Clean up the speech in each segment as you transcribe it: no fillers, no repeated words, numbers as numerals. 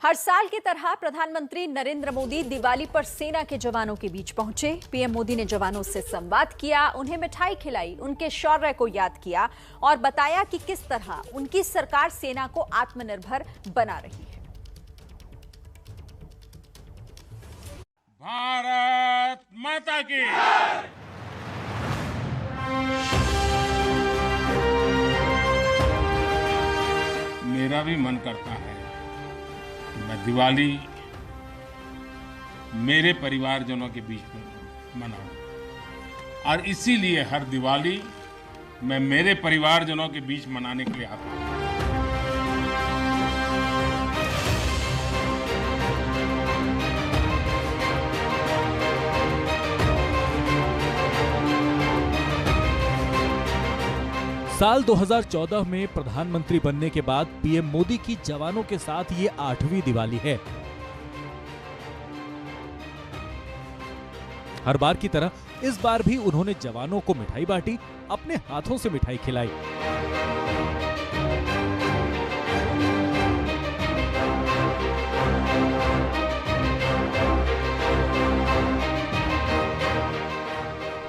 हर साल की तरह प्रधानमंत्री नरेंद्र मोदी दिवाली पर सेना के जवानों के बीच पहुंचे। पीएम मोदी ने जवानों से संवाद किया, उन्हें मिठाई खिलाई, उनके शौर्य को याद किया और बताया कि किस तरह उनकी सरकार सेना को आत्मनिर्भर बना रही है। भारत माता की मेरा भी मन करता है कि मैं दिवाली मेरे परिवारजनों के बीच में मनाऊं और इसीलिए हर दिवाली मैं मेरे परिवारजनों के बीच मनाने के लिए आता हूं। साल 2014 में प्रधानमंत्री बनने के बाद पीएम मोदी की जवानों के साथ ये 8वीं दिवाली है। हर बार की तरह इस बार भी उन्होंने जवानों को मिठाई बांटी, अपने हाथों से मिठाई खिलाई।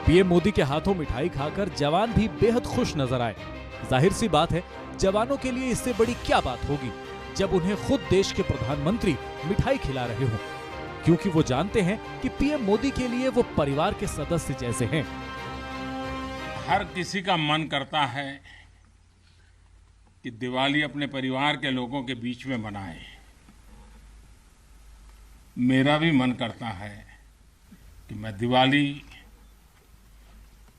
पीएम मोदी के हाथों मिठाई खाकर जवान भी बेहद खुश नजर आए। जाहिर सी बात है, जवानों के लिए इससे बड़ी क्या बात होगी जब उन्हें खुद देश के प्रधानमंत्री मिठाई खिला रहे हों, क्योंकि वो जानते हैं कि पीएम मोदी के लिए वो परिवार के सदस्य जैसे हैं। हर किसी का मन करता है कि दिवाली अपने परिवार के लोगों के बीच में मनाए। मेरा भी मन करता है कि मैं दिवाली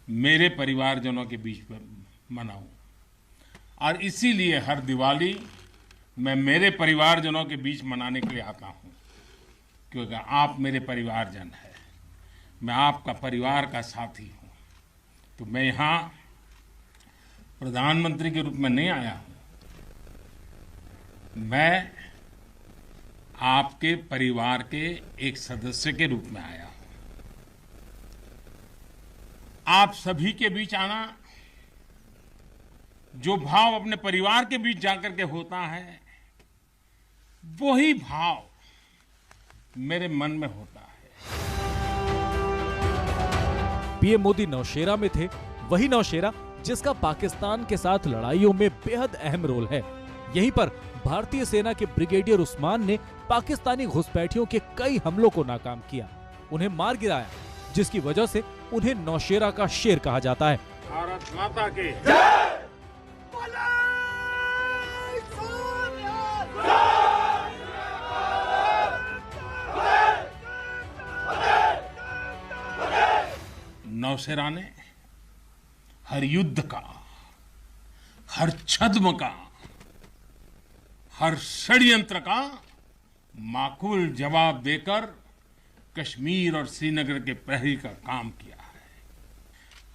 मेरे परिवारजनों के बीच में मनाऊं और इसीलिए हर दिवाली मैं मेरे परिवारजनों के बीच मनाने के लिए आता हूं, क्योंकि आप मेरे परिवारजन हैं, मैं आपका परिवार का साथी हूं। तो मैं यहाँ प्रधानमंत्री के रूप में नहीं आया हूं, मैं आपके परिवार के एक सदस्य के रूप में आया हूं। आप सभी के बीच आना, जो भाव अपने परिवार के बीच जाकर के होता है, वही भाव मेरे मन में होता है। पीएम मोदी नौशेरा में थे, वही नौशेरा जिसका पाकिस्तान के साथ लड़ाइयों में बेहद अहम रोल है। यहीं पर भारतीय सेना के ब्रिगेडियर उस्मान ने पाकिस्तानी घुसपैठियों के कई हमलों को नाकाम किया, उन्हें मार गिराया, जिसकी वजह से उन्हें नौशेरा का शेर कहा जाता है। भारत माता की नौशेरा ने हर युद्ध का, हर छद्म का, हर षड्यंत्र का माकूल जवाब देकर कश्मीर और श्रीनगर के प्रहरी का काम किया है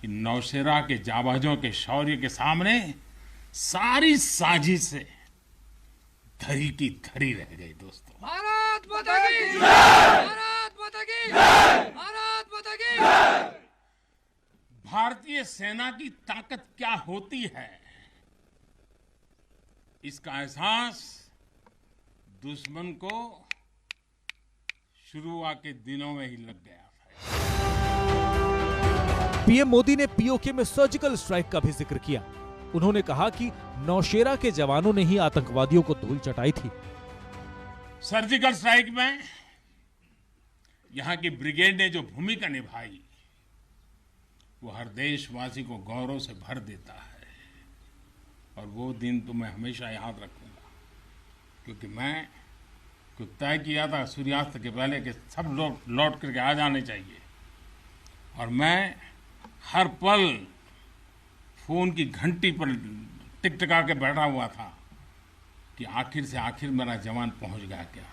कि नौशेरा के जाबाजों के शौर्य के सामने सारी साजिशें धरी की धरी रह गई। दोस्तों, भारत माता की जय! भारत माता की जय! भारत माता की जय! भारतीय सेना की ताकत क्या होती है, इसका एहसास दुश्मन को शुरुआत के दिनों में ही लग गया था। पीएम मोदी ने पीओके में सर्जिकल स्ट्राइक का भी जिक्र किया। उन्होंने कहा कि नौशेरा के जवानों ने ही आतंकवादियों को धूल चटाई थी। सर्जिकल स्ट्राइक में यहां की ब्रिगेड ने जो भूमिका निभाई, वो हर देशवासी को गौरव से भर देता है और वो दिन तो मैं हमेशा याद रखूंगा, क्योंकि मैं को तय किया था सूर्यास्त के पहले कि सब लोग लौट करके आ जाने चाहिए, और मैं हर पल फोन की घंटी पर टिकटिका के बैठा हुआ था कि आखिर से आखिर मेरा जवान पहुंच गया क्या,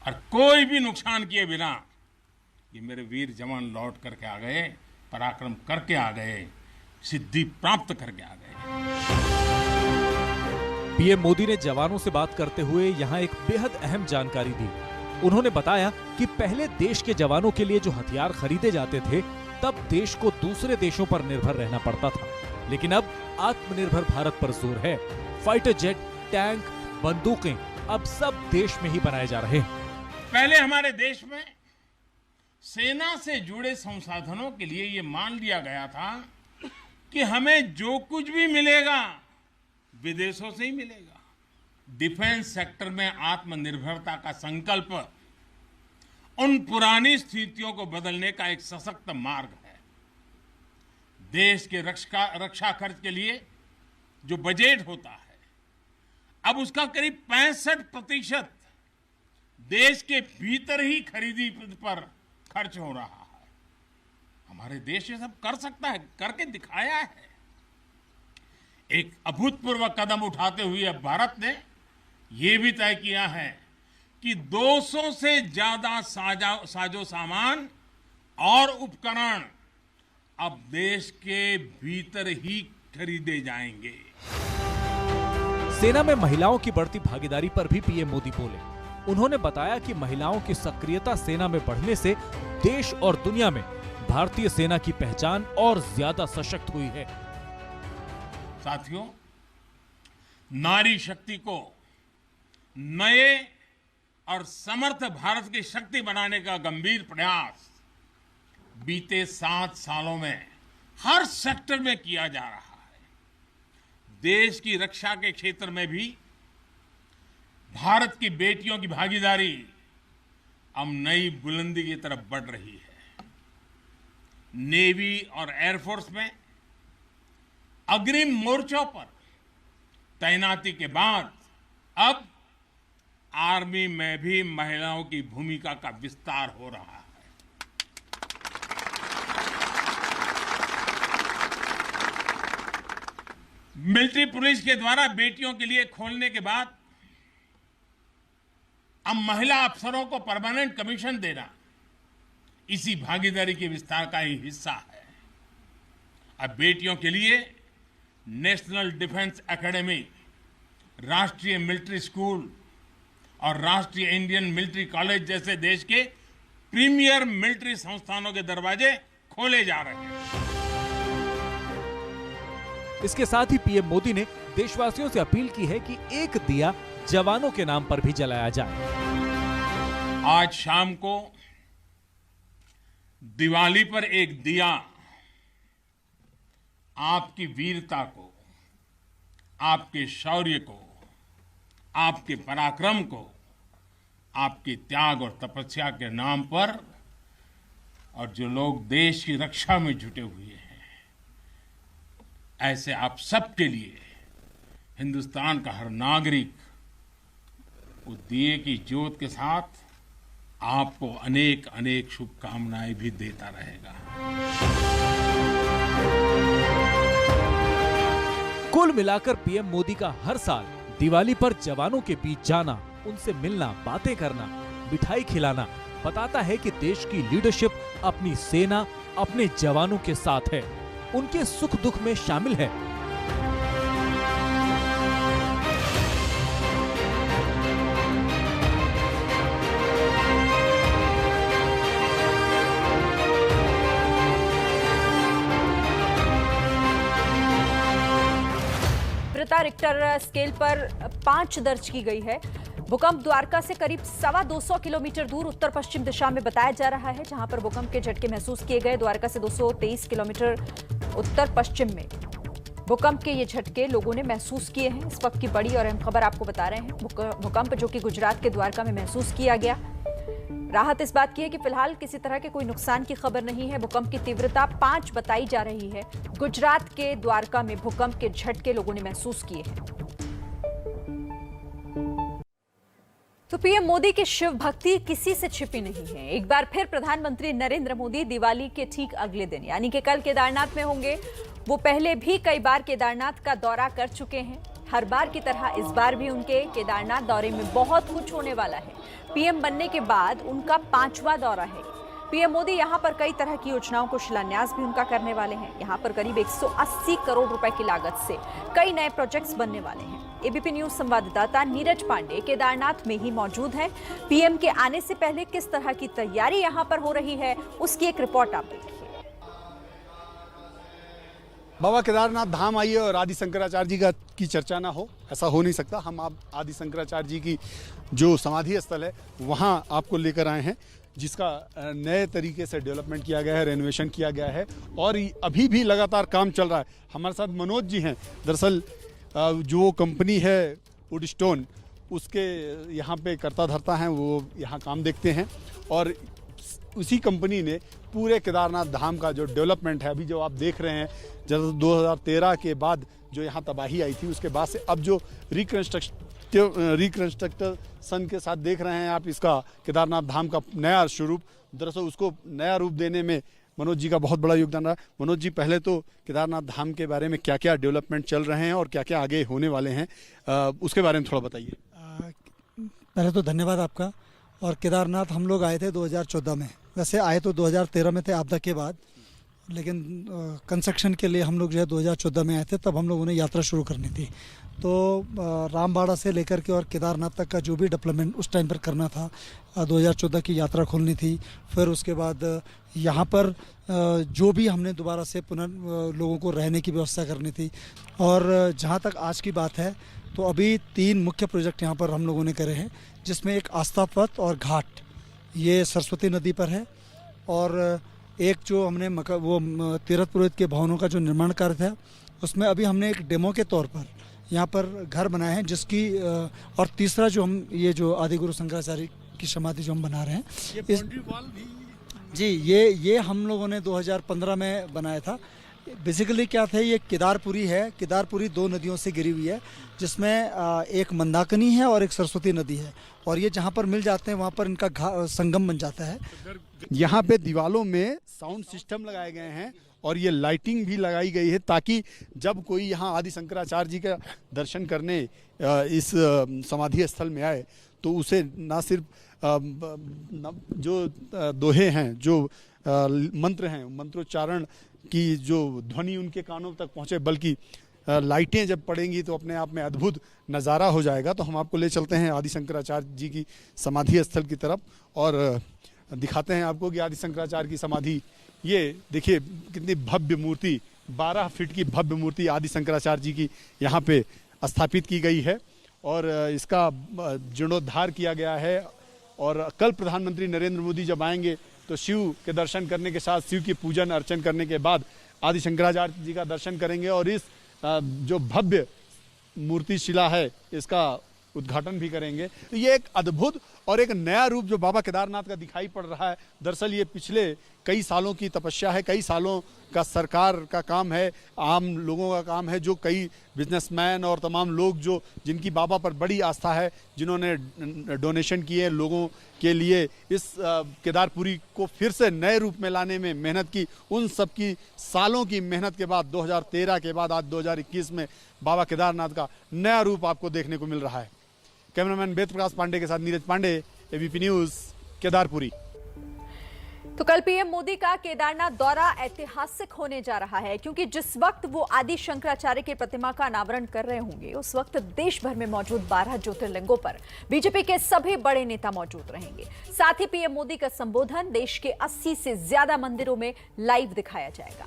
और कोई भी नुकसान किए बिना ये मेरे वीर जवान लौट करके आ गए, पराक्रम करके आ गए, सिद्धि प्राप्त करके आ गए। पीएम मोदी ने जवानों से बात करते हुए यहां एक बेहद अहम जानकारी दी। उन्होंने बताया कि पहले देश के जवानों के लिए जो हथियार खरीदे जाते थे, तब देश को दूसरे देशों पर निर्भर रहना पड़ता था, लेकिन अब आत्मनिर्भर भारत पर जोर है। फाइटर जेट, टैंक, बंदूकें अब सब देश में ही बनाए जा रहे हैं। पहले हमारे देश में सेना से जुड़े संसाधनों के लिए ये मान लिया गया था कि हमें जो कुछ भी मिलेगा विदेशों से ही मिलेगा। डिफेंस सेक्टर में आत्मनिर्भरता का संकल्प उन पुरानी स्थितियों को बदलने का एक सशक्त मार्ग है। देश के रक्षा खर्च के लिए जो बजट होता है, अब उसका करीब 65% देश के भीतर ही खरीदी पर खर्च हो रहा है। हमारे देश ये सब कर सकता है, करके दिखाया है। एक अभूतपूर्व कदम उठाते हुए अब भारत ने यह भी तय किया है कि 200 से ज्यादा साजो सामान और उपकरण अब देश के भीतर ही खरीदे जाएंगे। सेना में महिलाओं की बढ़ती भागीदारी पर भी पीएम मोदी बोले। उन्होंने बताया कि महिलाओं की सक्रियता सेना में बढ़ने से देश और दुनिया में भारतीय सेना की पहचान और ज्यादा सशक्त हुई है। साथियों, नारी शक्ति को नए और समर्थ भारत की शक्ति बनाने का गंभीर प्रयास बीते 7 सालों में हर सेक्टर में किया जा रहा है। देश की रक्षा के क्षेत्र में भी भारत की बेटियों की भागीदारी अब नई बुलंदी की तरफ बढ़ रही है। नेवी और एयरफोर्स में अग्रिम मोर्चों पर तैनाती के बाद अब आर्मी में भी महिलाओं की भूमिका का विस्तार हो रहा है। मिलिट्री पुलिस के द्वारा बेटियों के लिए खोलने के बाद अब महिला अफसरों को परमानेंट कमीशन देना इसी भागीदारी के विस्तार का ही हिस्सा है। अब बेटियों के लिए नेशनल डिफेंस एकेडमी, राष्ट्रीय मिलिट्री स्कूल और राष्ट्रीय इंडियन मिलिट्री कॉलेज जैसे देश के प्रीमियर मिलिट्री संस्थानों के दरवाजे खोले जा रहे हैं। इसके साथ ही पीएम मोदी ने देशवासियों से अपील की है कि एक दिया जवानों के नाम पर भी जलाया जाए। आज शाम को दिवाली पर एक दिया आपकी वीरता को, आपके शौर्य को, आपके पराक्रम को, आपके त्याग और तपस्या के नाम पर और जो लोग देश की रक्षा में जुटे हुए हैं, ऐसे आप सबके लिए हिंदुस्तान का हर नागरिक उस दिए की ज्योत के साथ आपको अनेक अनेक शुभकामनाएं भी देता रहेगा। कुल मिलाकर पीएम मोदी का हर साल दिवाली पर जवानों के बीच जाना, उनसे मिलना, बातें करना, मिठाई खिलाना बताता है कि देश की लीडरशिप अपनी सेना, अपने जवानों के साथ है, उनके सुख दुख में शामिल है। रिक्टर स्केल पर 5 दर्ज की गई है। भूकंप द्वारका से करीब 225 किलोमीटर दूर उत्तर पश्चिम दिशा में बताया जा रहा है, जहां पर भूकंप के झटके महसूस किए गए। द्वारका से 223 किलोमीटर उत्तर पश्चिम में भूकंप के ये झटके लोगों ने महसूस किए हैं। इस वक्त की बड़ी और अहम खबर आपको बता रहे हैं। भूकंप जो कि गुजरात के द्वारका में महसूस किया गया। राहत इस बात की है कि फिलहाल किसी तरह के कोई नुकसान की खबर नहीं है। भूकंप की तीव्रता 5 बताई जा रही है। गुजरात के द्वारका में भूकंप के झटके लोगों ने महसूस किए हैं। तो पीएम मोदी की शिव भक्ति किसी से छिपी नहीं है। एक बार फिर प्रधानमंत्री नरेंद्र मोदी दिवाली के ठीक अगले दिन यानी कि कल केदारनाथ में होंगे। वो पहले भी कई बार केदारनाथ का दौरा कर चुके हैं। हर बार की तरह इस बार भी उनके केदारनाथ दौरे में बहुत कुछ होने वाला है। पीएम बनने के बाद उनका 5वां दौरा है। पीएम मोदी यहां पर कई तरह की योजनाओं को शिलान्यास भी उनका करने वाले हैं। यहां पर करीब 180 करोड़ रुपए की लागत से कई नए प्रोजेक्ट्स बनने वाले हैं। एबीपी न्यूज संवाददाता नीरज पांडे केदारनाथ में ही मौजूद हैं। पीएम के आने से पहले किस तरह की तैयारी यहां पर हो रही है, उसकी एक रिपोर्ट आप देखिए। बाबा केदारनाथ धाम आइए और आदि शंकराचार्य जी की चर्चा ना हो, ऐसा हो नहीं सकता। हम आप आदि शंकराचार्य जी की जो समाधि स्थल है वहाँ आपको लेकर आए हैं, जिसका नए तरीके से डेवलपमेंट किया गया है, रेनोवेशन किया गया है और अभी भी लगातार काम चल रहा है। हमारे साथ मनोज जी हैं। दरअसल जो कंपनी है वुडस्टोन, उसके यहाँ पे कर्ता धर्ता हैं, वो यहाँ काम देखते हैं और उसी कंपनी ने पूरे केदारनाथ धाम का जो डेवलपमेंट है, अभी जो आप देख रहे हैं, जब 2013 के बाद जो यहाँ तबाही आई थी, उसके बाद से अब जो रिकंस्ट्रक्शन के साथ देख रहे हैं आप इसका केदारनाथ धाम का नया स्वरूप, दरअसल उसको नया रूप देने में मनोज जी का बहुत बड़ा योगदान रहा। मनोज जी, पहले तो केदारनाथ धाम के बारे में क्या क्या डेवलपमेंट चल रहे हैं और क्या क्या आगे होने वाले हैं, उसके बारे में थोड़ा बताइए। पहले तो धन्यवाद आपका। और केदारनाथ हम लोग आए थे 2014 में, वैसे आए तो 2013 में थे आपदा के बाद, लेकिन कंस्ट्रक्शन के लिए हम लोग जो है 2014 में आए थे। तब हम लोगों ने यात्रा शुरू करनी थी, तो रामबाड़ा से लेकर के और केदारनाथ तक का जो भी डेवलपमेंट उस टाइम पर करना था, 2014 की यात्रा खोलनी थी। फिर उसके बाद यहाँ पर जो भी हमने दोबारा से लोगों को रहने की व्यवस्था करनी थी। और जहाँ तक आज की बात है, तो अभी 3 मुख्य प्रोजेक्ट यहाँ पर हम लोगों ने करे हैं, जिसमें एक आस्था पथ और घाट, ये सरस्वती नदी पर है। और एक जो हमने वो तीर्थ पुरोहित के भवनों का जो निर्माण कार्य था, उसमें अभी हमने एक डेमो के तौर पर यहाँ पर घर बनाए हैं, जिसकी और तीसरा जो हम ये जो आदि गुरु शंकराचार्य की समाधि जो हम बना रहे हैं, जी ये हम लोगों ने 2015 में बनाया था। बेसिकली क्या था, ये केदारपुरी है। केदारपुरी 2 नदियों से घिरी हुई है, जिसमें एक मंदाकिनी है और एक सरस्वती नदी है, और ये जहाँ पर मिल जाते हैं वहाँ पर इनका संगम बन जाता है। यहाँ पे दीवालों में साउंड सिस्टम लगाए गए हैं और ये लाइटिंग भी लगाई गई है, ताकि जब कोई यहाँ आदि शंकराचार्य जी का दर्शन करने इस समाधि स्थल में आए, तो उसे ना सिर्फ जो दोहे हैं, जो मंत्र हैं, मंत्रोच्चारण की जो ध्वनि उनके कानों तक पहुँचे, बल्कि लाइटें जब पड़ेंगी तो अपने आप में अद्भुत नज़ारा हो जाएगा। तो हम आपको ले चलते हैं आदि शंकराचार्य जी की समाधि स्थल की तरफ और दिखाते हैं आपको कि आदि शंकराचार्य की समाधि, ये देखिए कितनी भव्य मूर्ति, 12 फीट की भव्य मूर्ति आदि शंकराचार्य जी की यहाँ पे स्थापित की गई है और इसका जीर्णोद्धार किया गया है। और कल प्रधानमंत्री नरेंद्र मोदी जब आएंगे तो शिव के दर्शन करने के साथ, शिव की पूजन अर्चन करने के बाद आदि शंकराचार्य जी का दर्शन करेंगे और इस जो भव्य मूर्ति शिला है, इसका उद्घाटन भी करेंगे। तो ये एक अद्भुत और एक नया रूप जो बाबा केदारनाथ का दिखाई पड़ रहा है। दरअसल ये पिछले कई सालों की तपस्या है, कई सालों का सरकार का काम है, आम लोगों का काम है, जो कई बिजनेसमैन और तमाम लोग जो जिनकी बाबा पर बड़ी आस्था है, जिन्होंने डोनेशन किए लोगों के लिए, इस केदारपुरी को फिर से नए रूप में लाने में मेहनत की। उन सब की सालों की मेहनत के बाद 2013 के बाद आज 2021 में बाबा केदारनाथ का नया रूप आपको देखने को मिल रहा है। कैमरामैन वेद प्रकाश पांडे के साथ नीरज पांडे, एबीपी न्यूज, केदारपुरी। तो कल पीएम मोदी का केदारनाथ दौरा ऐतिहासिक होने जा रहा है, क्योंकि जिस वक्त वो आदि शंकराचार्य की प्रतिमा का अनावरण कर रहे होंगे, उस वक्त देश भर में मौजूद 12 ज्योतिर्लिंगों पर बीजेपी के सभी बड़े नेता मौजूद रहेंगे। साथ ही पीएम मोदी का संबोधन देश के 80 से ज्यादा मंदिरों में लाइव दिखाया जाएगा।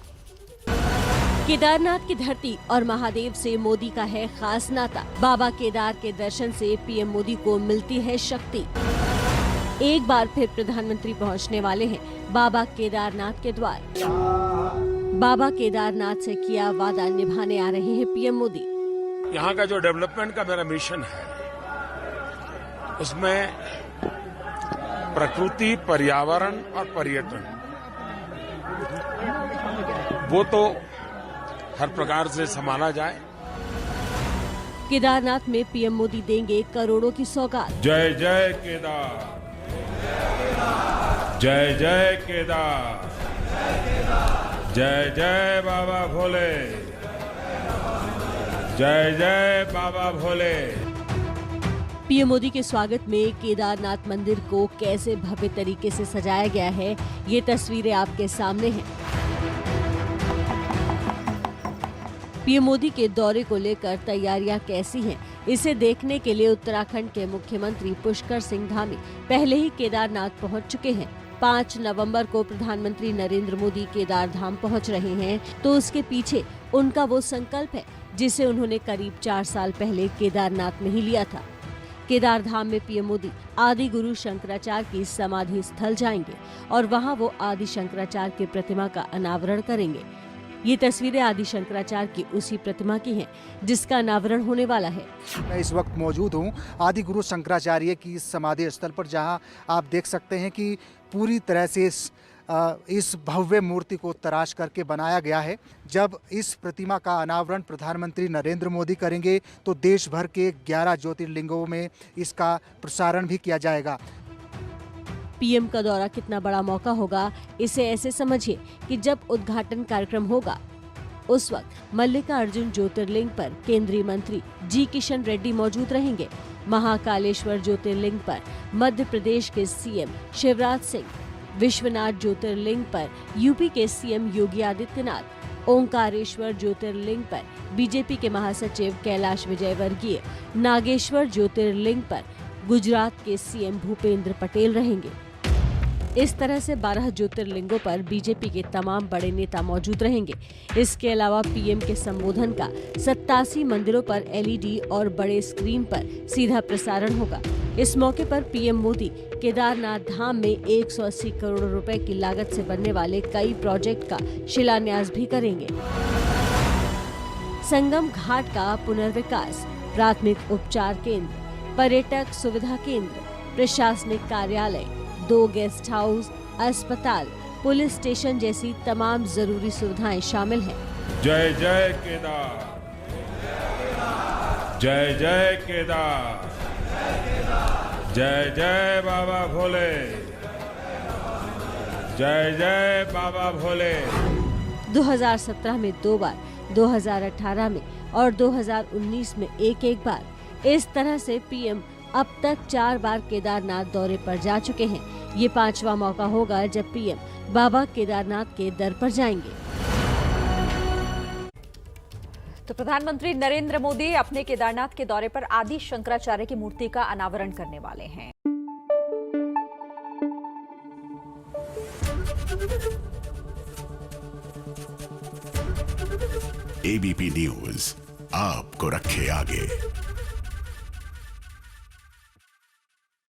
केदारनाथ की धरती और महादेव से मोदी का है खास नाता। बाबा केदार के दर्शन से पीएम मोदी को मिलती है शक्ति। एक बार फिर प्रधानमंत्री पहुंचने वाले हैं बाबा केदारनाथ के द्वार। बाबा केदारनाथ से किया वादा निभाने आ रहे हैं पीएम मोदी। यहाँ का जो डेवलपमेंट का मेरा मिशन है, उसमें प्रकृति, पर्यावरण और पर्यटन, वो तो हर प्रकार से संभाला जाए। केदारनाथ में पीएम मोदी देंगे करोड़ों की सौगात। जय जय केदार, जय जय केदार, जय जय बाबा भोले, जय जय बाबा भोले। पीएम मोदी के स्वागत में केदारनाथ मंदिर को कैसे भव्य तरीके से सजाया गया है, ये तस्वीरें आपके सामने हैं। पीएम मोदी के दौरे को लेकर तैयारियां कैसी हैं, इसे देखने के लिए उत्तराखंड के मुख्यमंत्री पुष्कर सिंह धामी पहले ही केदारनाथ पहुंच चुके हैं। 5 नवंबर को प्रधानमंत्री नरेंद्र मोदी केदार धाम पहुंच रहे हैं, तो उसके पीछे उनका वो संकल्प है जिसे उन्होंने करीब 4 साल पहले केदारनाथ में ही लिया था। केदार धाम में पीएम मोदी आदि गुरु शंकराचार्य की समाधि स्थल जाएंगे और वहां वो आदि शंकराचार्य की प्रतिमा का अनावरण करेंगे। ये तस्वीरें आदि शंकराचार्य की उसी प्रतिमा की हैं जिसका अनावरण होने वाला है। मैं इस वक्त मौजूद हूँ आदि गुरु शंकराचार्य की समाधि स्थल पर, जहाँ आप देख सकते हैं कि पूरी तरह से इस भव्य मूर्ति को तराश करके बनाया गया है। जब इस प्रतिमा का अनावरण प्रधानमंत्री नरेंद्र मोदी करेंगे तो देश भर के 11 ज्योतिर्लिंगों में इसका प्रसारण भी किया जाएगा। पीएम का दौरा कितना बड़ा मौका होगा, इसे ऐसे समझिए कि जब उद्घाटन कार्यक्रम होगा उस वक्त मल्लिकार्जुन ज्योतिर्लिंग पर केंद्रीय मंत्री जी किशन रेड्डी मौजूद रहेंगे। महाकालेश्वर ज्योतिर्लिंग पर मध्य प्रदेश के सीएम शिवराज सिंह, विश्वनाथ ज्योतिर्लिंग पर यूपी के सीएम योगी आदित्यनाथ, ओंकारेश्वर ज्योतिर्लिंग पर बीजेपी के महासचिव कैलाश विजयवर्गीय, नागेश्वर ज्योतिर्लिंग पर गुजरात के सीएम भूपेंद्र पटेल रहेंगे। इस तरह से 12 ज्योतिर्लिंगों पर बीजेपी के तमाम बड़े नेता मौजूद रहेंगे। इसके अलावा पीएम के संबोधन का 87 मंदिरों पर एलईडी और बड़े स्क्रीन पर सीधा प्रसारण होगा। इस मौके पर पीएम मोदी केदारनाथ धाम में 180 करोड़ रुपए की लागत से बनने वाले कई प्रोजेक्ट का शिलान्यास भी करेंगे। संगम घाट का पुनर्विकास, प्राथमिक उपचार केंद्र, पर्यटक सुविधा केंद्र, प्रशासनिक कार्यालय, 2 गेस्ट हाउस, अस्पताल, पुलिस स्टेशन जैसी तमाम जरूरी सुविधाएं शामिल हैं। जय जय केदार, जय जय केदार, जय जय बाबा भोले, जय जय बाबा भोले। 2017 में 2 बार, 2018 में और 2019 में एक बार, इस तरह से पीएम अब तक 4 बार केदारनाथ दौरे पर जा चुके हैं। ये 5वां मौका होगा जब पीएम बाबा केदारनाथ के दर पर जाएंगे। तो प्रधानमंत्री नरेंद्र मोदी अपने केदारनाथ के दौरे पर आदि शंकराचार्य की मूर्ति का अनावरण करने वाले हैं। एबीपी न्यूज आपको रखे आगे।